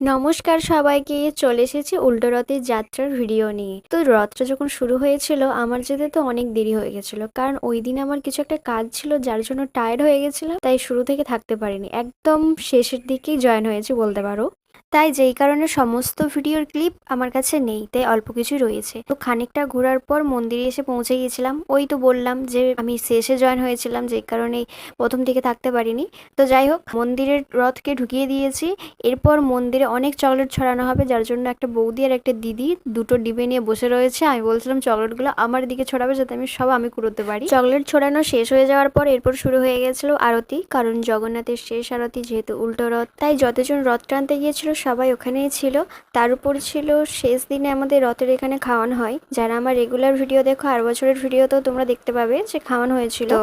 নমস্কার সবাইকে, চলে এসেছি উল্টো রথের যাত্রার ভিডিও নিয়ে। তো রথটা যখন শুরু হয়েছিল আমার যেতে তো অনেক দেরি হয়ে গেছিল, কারণ ওই দিন আমার কিছু একটা কাজ ছিল যার জন্য টায়ার্ড হয়ে গেছিলাম, তাই শুরু থেকে থাকতে পারিনি, একদম শেষের দিকেই জয়েন হয়েছি বলতে পারো। তাই যেই কারণে সমস্ত ভিডিওর ক্লিপ আমার কাছে নেই, তাই অল্প কিছু রয়েছে। তো খানিকটা ঘোরার পর মন্দিরে এসে পৌঁছে গিয়েছিলাম। ওই তো বললাম যে আমি শেষে জয়েন হয়েছিলাম, যেই কারণে প্রথম থেকে থাকতে পারিনি। তো যাই হোক, মন্দিরের রথকে ঢুকিয়ে দিয়েছি। এরপর মন্দিরে অনেক চকলেট ছড়ানো হবে, যার জন্য একটা বৌদি আর একটা দিদি দুটো ডিবে নিয়ে বসে রয়েছে। আমি বলছিলাম চকলেটগুলো আমার দিকে ছড়াবে, যাতে আমি কুড়োতে পারি। চকলেট ছড়ানো শেষ হয়ে যাওয়ার পর এরপর শুরু হয়ে গেছিল আরতি, কারণ জগন্নাথের শেষ আরতি যেহেতু উল্টো রথ, তাই যতজন রথ টানতে গিয়েছিল সবাই ওখানেই ছিল। তার উপর ছিল শেষ দিনে আমাদের রথের এখানে খাওয়ানো হয়। যারা আমার রেগুলার ভিডিও দেখো, আর বছরের ভিডিওতেও তোমরা দেখতে পাবে যে খাওয়ানো হয়েছিল। তো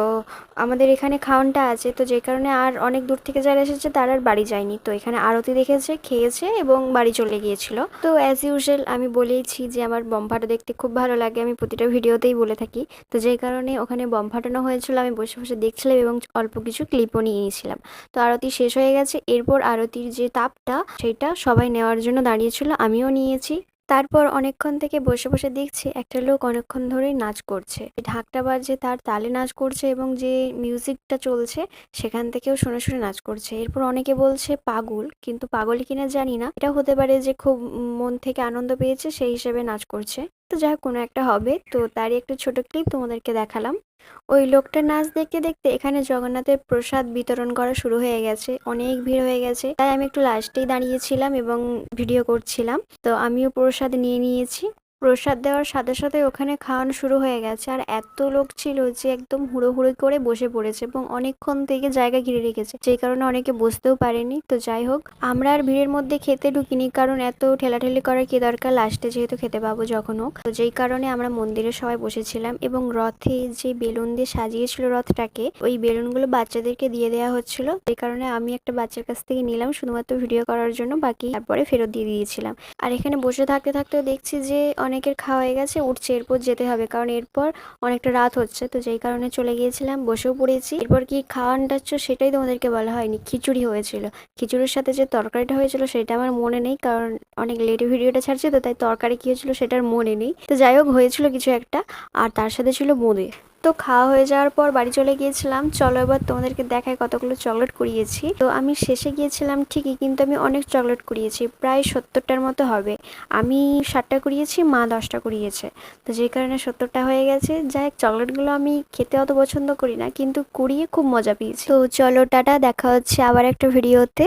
আমাদের এখানে খাওয়ানটা আছে, তো যে কারণে আর অনেক দূর থেকে যারা এসেছে তারা আর বাড়ি যায়নি, তো এখানে আরতি দেখেছে, খেয়েছে এবং বাড়ি চলে গিয়েছিল। তো অ্যাজ ইউজুয়াল আমি বলেইছি যে আমার বম ফাটা দেখতে খুব ভালো লাগে, আমি প্রতিটা ভিডিওতেই বলে থাকি। তো যেই কারণে ওখানে বম ফাটানো হয়েছিল, আমি বসে বসে দেখছিলাম এবং অল্প কিছু ক্লিপও নিয়ে নিয়েছিলাম। তো আরতি শেষ হয়ে গেছে, এরপর আরতির যে তাপটা সেটা সবাই নেওয়ার জন্য দাঁড়িয়েছিল, আমিও নিয়েছি। তারপর অনেকক্ষণ থেকে বসে বসে দেখছি একটা লোক অনেকক্ষণ ধরেই নাচ করছে, ঢাকটা বাজছে তার তালে নাচ করছে এবং যে মিউজিকটা চলছে সেখান থেকেও শুনে শুনে নাচ করছে। এরপর অনেকে বলছে পাগল, কিন্তু পাগল কিনা জানি না, এটা হতে পারে যে খুব মন থেকে আনন্দ পেয়েছে সেই হিসেবে নাচ করছে। তো যাই হোক, কোনো একটা হবে। তো তারই একটা ছোট ক্লিপ তোমাদেরকে দেখালাম। ওই লোকটার নাচ দেখতে দেখতে এখানে জগন্নাথের প্রসাদ বিতরণ করা শুরু হয়ে গেছে, অনেক ভিড় হয়ে গেছে, তাই আমি একটু লাস্টেই দাঁড়িয়েছিলাম এবং ভিডিও করছিলাম। তো আমিও প্রসাদ নিয়ে নিয়েছি। প্রসাদ দেওয়ার সাথে সাথে ওখানে খাওয়ানো শুরু হয়ে গেছে, আর এত লোক ছিল যে একদম হুড়োহুড়ি করে বসে পড়েছে এবং অনেকক্ষণ থেকে জায়গা ঘিরে রেখেছে, যেই কারণে অনেকে বসতেও পারেনি। তো যাই হোক, আমরা আর ভিড়ের মধ্যে খেতে ঢুকিনি, কারণ এত ঠেলাঠেলি করার কি দরকার, লাস্টে যেহেতু খেতে পাবো যখন হোক। তো যেই কারণে আমরা মন্দিরে সবাই বসেছিলাম এবং রথে যে বেলুন দিয়ে সাজিয়েছিল রথটাকে, ওই বেলুনগুলো বাচ্চাদেরকে দিয়ে দেওয়া হচ্ছিল, এই কারণে আমি একটা বাচ্চার কাছ থেকে নিলাম শুধুমাত্র ভিডিও করার জন্য, বাকি তারপরে ফেরত দিয়ে দিয়েছিলাম। আর এখানে বসে থাকতে থাকতেও দেখছি যে অনেকের খাওয়া হয়ে গেছে, উঠছে, এরপর যেতে হবে, কারণ এরপর অনেকটা রাত হচ্ছে। তো যেই কারণে চলে গিয়েছিলাম, বসেও পড়েছি। এরপর কি খাওয়ানটা সেটাই তোমাদেরকে বলা হয়নি, খিচুড়ি হয়েছিল। খিচুড়ির সাথে যে তরকারিটা হয়েছিল সেটা আমার মনে নেই, কারণ অনেক লেটে ভিডিওটা ছাড়ছে, তো তাই তরকারি কি হয়েছিল সেটার মনে নেই। তো যাই হোক, হয়েছিল কিছু একটা, আর তার সাথে ছিল বোঁদে। তো খাওয়া হয়ে যাওয়ার পর বাড়ি চলে গিয়েছিলাম। চলো এবার তোমাদেরকে দেখায় কতগুলো চকলেট কুড়িয়েছি। তো আমি শেষে গিয়েছিলাম ঠিকই, কিন্তু আমি অনেক চকলেট কুড়িয়েছি, প্রায় 70টার মতো হবে। আমি 60টা কুড়িয়েছি, মা 10টা কুড়িয়েছে। তো যে কারণে 70টা হয়ে গেছে। যাই হোক, চকলেটগুলো আমি খেতে অত পছন্দ করি না, কিন্তু কুড়িয়ে খুব মজা পেয়েছি। তো চলো টাটা, দেখা হচ্ছে আবার একটা ভিডিওতে।